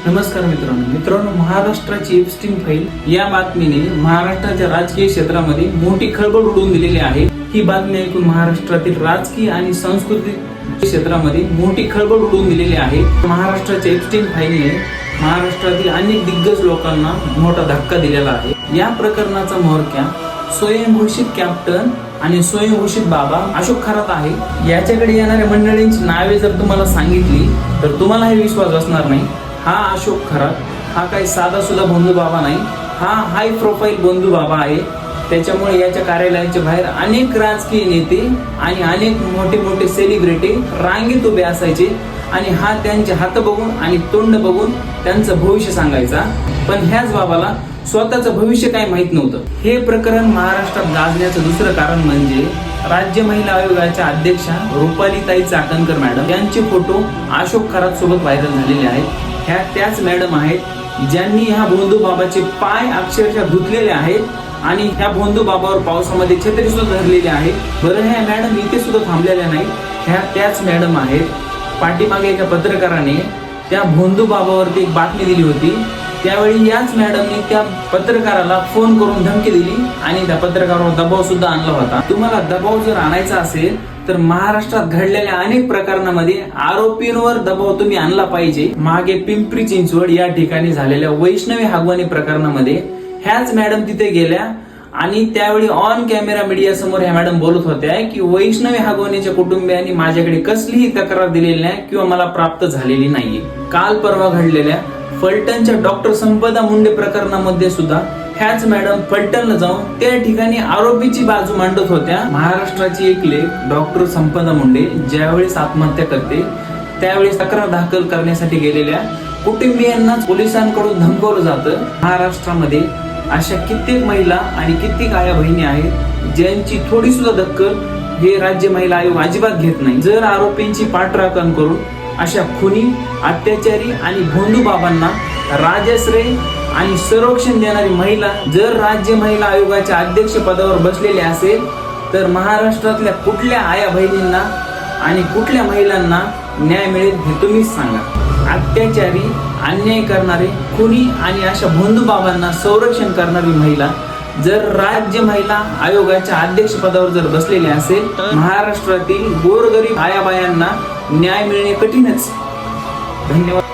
नमस्कार मित्रांनो, महाराष्ट्राची एप्स्टीन फाईल या बातमीने महाराष्ट्राच्या राजकीय क्षेत्रामध्ये मोठी खळबळ उडवून दिलेली आहे। ही बातमी ऐकून महाराष्ट्रातील राजकीय आणि सांस्कृतिक क्षेत्रामध्ये मोठी खळबळ उडवून दिलेली आहे। महाराष्ट्राच्या एप्स्टीन फाईलने महाराष्ट्रातील अनेक दिग्गज लोकांना मोठा धक्का दिलेला आहे। या प्रकरणाचा म्होरक्या स्वयंघोषित कॅप्टन आणि स्वयंघोषित बाबा अशोक खरात आहे। याच्याकडे येणाऱ्या मंडळींची नावे जर तुम्हाला सांगितली तर तुम्हाला हे विश्वास बसणार नाही। हा अशोक खरात हा काही साधा सुद्धा बंधू बाबा नाही, हा हाय प्रोफाईल बंधू बाबा आहे। त्याच्यामुळे याच्या कार्यालयाच्या बाहेर अनेक राजकीय नेते आणि अनेक मोठे मोठे सेलिब्रिटी रांगेत उभे असायचे आणि हा त्यांचे हात बघून आणि तोंड बघून त्यांचं भविष्य सांगायचा। पण ह्याच बाबाला स्वतःचं भविष्य काय माहित नव्हतं। हे प्रकरण महाराष्ट्रात गाजण्याचं दुसरं कारण म्हणजे राज्य महिला आयोगाच्या अध्यक्षा रुपालीताई चाकणकर मॅडम यांचे फोटो अशोक खरात सोबत व्हायरल झालेले आहेत। ह्या त्याच मॅडम आहेत ज्यांनी ह्या भोंदू बाबाचे पाय अक्षरशः धुतलेले आहेत आणि ह्या भोंदू बाबावर पावसामध्ये छत्री सुद्धा धरलेली आहे। बरं, ह्या मॅडम इथे सुद्धा थांबलेल्या नाही, ह्या त्याच मॅडम आहेत। पाठीमागे एका पत्रकाराने त्या भोंदू बाबावरती एक बातमी दिली होती। त्यावेळी याच मॅडमने त्या पत्रकाराला फोन करून धमकी दिली आणि त्या पत्रकारावर दबाव सुद्धा आणला होता। तुम्हाला दबाव जर आणायचा असेल तर महाराष्ट्रात घडलेल्या अनेक प्रकरणांमध्ये आरोपींवर दबाव तुम्ही आणला पाहिजे। मागे पिंपरी चिंचवड या ठिकाणी झालेल्या वैष्णवी हागवणी प्रकरणामध्ये ह्याच मॅडम तिथे गेल्या आणि त्यावेळी ऑन कॅमेरा मीडिया समोर ह्या मॅडम बोलत होत्या की वैष्णवी हागवणीच्या कुटुंबियांनी माझ्याकडे कसलीही तक्रार दिलेली नाही किंवा मला प्राप्त झालेली नाहीये। काल परवा घडलेल्या फलटणच्या डॉक्टर संपदा मुंडे प्रकरणामध्ये सुद्धा ह्याच मॅडम फलटणला जाऊन त्या ठिकाणी आरोपीची बाजू मांडत होत्या। महाराष्ट्राची एक लेख डॉक्टर संपदा मुंडे ज्यावेळेस आत्महत्या करते त्यावेळेस तक्रार दाखल करण्यासाठी गेलेल्या कुटुंबियांना पोलिसांकडून धमकावलं जातं। महाराष्ट्रामध्ये अशा कित्येक महिला आणि कित्येक आया बहिणी आहेत ज्यांची थोडी सुद्धा दखल हे राज्य महिला आयोग अजिबात घेत नाही। जर आरोपींची पाठराखण करून अशा खुनी, अत्याचारी आणि भोंदू बाबांना राजश्रय आणि संरक्षण देणारी महिला जर राज्य महिला आयोगाच्या अध्यक्ष पदावर बसलेली असेल तर महाराष्ट्रातल्या कुठल्या आया बहिणींना आणि कुठल्या महिलांना न्याय मिळेल हे तुम्हीच सांगा। अत्याचारी, अन्याय करणारे, खुनी आणि अशा भोंदू बाबांना संरक्षण करणारी महिला जर राज्य महिला आयोगाच्या अध्यक्ष पदावर जर बसलेली असेल तर महाराष्ट्रातील गोरगरीब आयाबायांना न्याय मिळणे कठीणच। धन्यवाद।